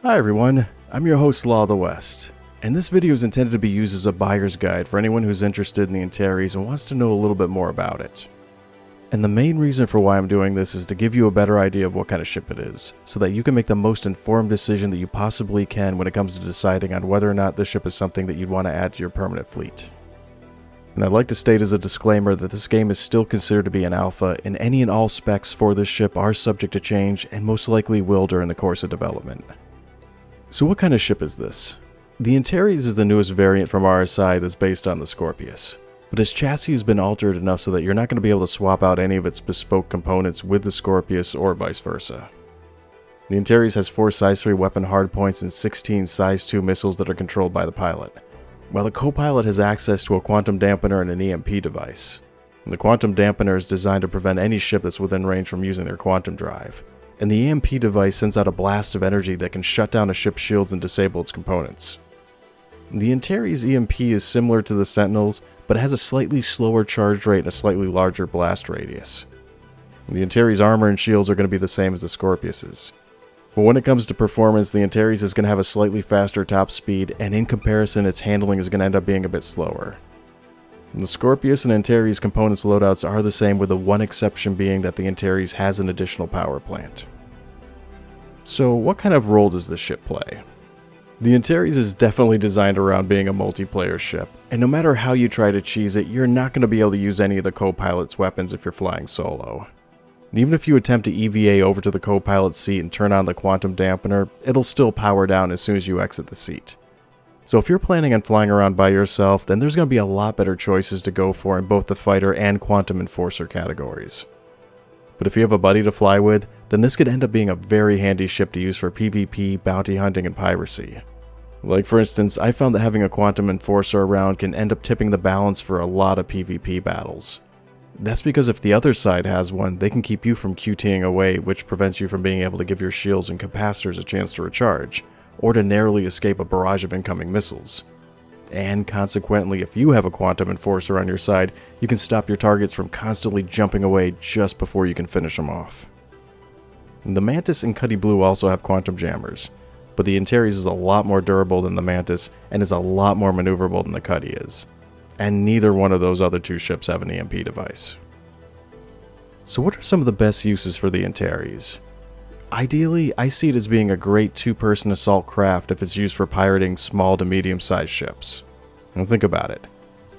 Hi everyone, I'm your host Law of the West, and this video is intended to be used as a buyer's guide for anyone who's interested in the Antares and wants to know a little bit more about it. And the main reason for why I'm doing this is to give you a better idea of what kind of ship it is, so that you can make the most informed decision that you possibly can when it comes to deciding on whether or not this ship is something that you'd want to add to your permanent fleet. And I'd like to state as a disclaimer that this game is still considered to be an alpha, and any and all specs for this ship are subject to change and most likely will during the course of development. So what kind of ship is this? The Antares is the newest variant from RSI that's based on the Scorpius, but its chassis has been altered enough so that you're not going to be able to swap out any of its bespoke components with the Scorpius or vice versa. The Antares has 4 size 3 weapon hardpoints and 16 size 2 missiles that are controlled by the pilot, while the co-pilot has access to a quantum dampener and an EMP device. And the quantum dampener is designed to prevent any ship that's within range from using their quantum drive, and the EMP device sends out a blast of energy that can shut down a ship's shields and disable its components. The Antares EMP is similar to the Sentinels, but it has a slightly slower charge rate and a slightly larger blast radius. The Antares armor and shields are going to be the same as the Scorpius's. But when it comes to performance, the Antares is going to have a slightly faster top speed, and in comparison its handling is going to end up being a bit slower. The Scorpius and Antares components loadouts are the same, with the one exception being that the Antares has an additional power plant. So what kind of role does this ship play? The Antares is definitely designed around being a multiplayer ship, and no matter how you try to cheese it, you're not going to be able to use any of the co-pilot's weapons if you're flying solo. And even if you attempt to EVA over to the co-pilot's seat and turn on the quantum dampener, it'll still power down as soon as you exit the seat. So if you're planning on flying around by yourself, then there's going to be a lot better choices to go for in both the fighter and quantum enforcer categories. But if you have a buddy to fly with, then this could end up being a very handy ship to use for PvP, bounty hunting, and piracy. Like for instance, I found that having a quantum enforcer around can end up tipping the balance for a lot of PvP battles. That's because if the other side has one, they can keep you from QTing away, which prevents you from being able to give your shields and capacitors a chance to recharge, or to narrowly escape a barrage of incoming missiles. And consequently, if you have a quantum enforcer on your side, you can stop your targets from constantly jumping away just before you can finish them off. The Mantis and Cuddy Blue also have quantum jammers, but the Antares is a lot more durable than the Mantis and is a lot more maneuverable than the Cuddy is. And neither one of those other two ships have an EMP device. So what are some of the best uses for the Antares? Ideally, I see it as being a great 2-person assault craft if it's used for pirating small to medium-sized ships. Now think about it.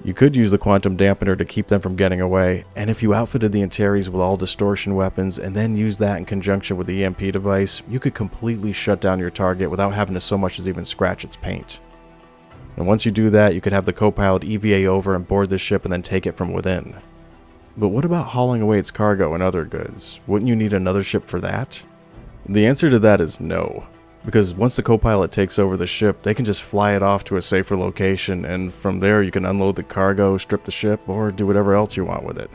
You could use the quantum dampener to keep them from getting away, and if you outfitted the Antares with all distortion weapons and then use that in conjunction with the EMP device, you could completely shut down your target without having to so much as even scratch its paint. And once you do that, you could have the co-pilot EVA over and board the ship and then take it from within. But what about hauling away its cargo and other goods? Wouldn't you need another ship for that? The answer to that is no, because once the co-pilot takes over the ship, they can just fly it off to a safer location, and from there you can unload the cargo, strip the ship, or do whatever else you want with it.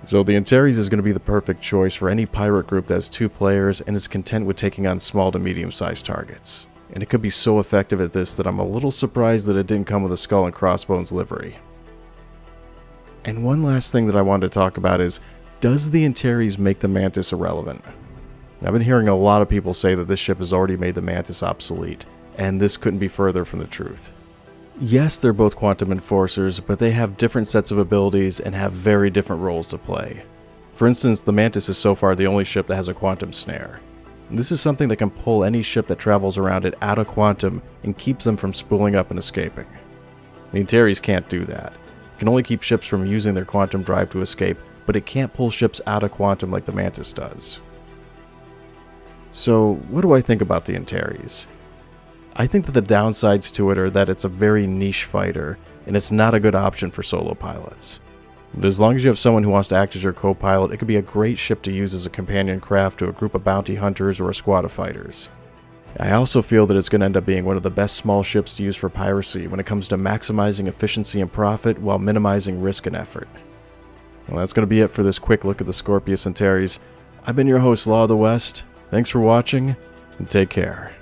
So the Antares is going to be the perfect choice for any pirate group that has 2 players and is content with taking on small to medium-sized targets. And it could be so effective at this that I'm a little surprised that it didn't come with a skull and crossbones livery. And one last thing that I wanted to talk about is, does the Antares make the Mantis irrelevant? I've been hearing a lot of people say that this ship has already made the Mantis obsolete, and this couldn't be further from the truth. Yes, they're both quantum enforcers, but they have different sets of abilities and have very different roles to play. For instance, the Mantis is so far the only ship that has a quantum snare. This is something that can pull any ship that travels around it out of quantum and keeps them from spooling up and escaping. The Antares can't do that. It can only keep ships from using their quantum drive to escape, but it can't pull ships out of quantum like the Mantis does. So, what do I think about the Antares? I think that the downsides to it are that it's a very niche fighter, and it's not a good option for solo pilots. But as long as you have someone who wants to act as your co-pilot, it could be a great ship to use as a companion craft to a group of bounty hunters or a squad of fighters. I also feel that it's going to end up being one of the best small ships to use for piracy when it comes to maximizing efficiency and profit while minimizing risk and effort. Well, that's going to be it for this quick look at the Scorpius Antares. I've been your host, Law of the West. Thanks for watching, and take care.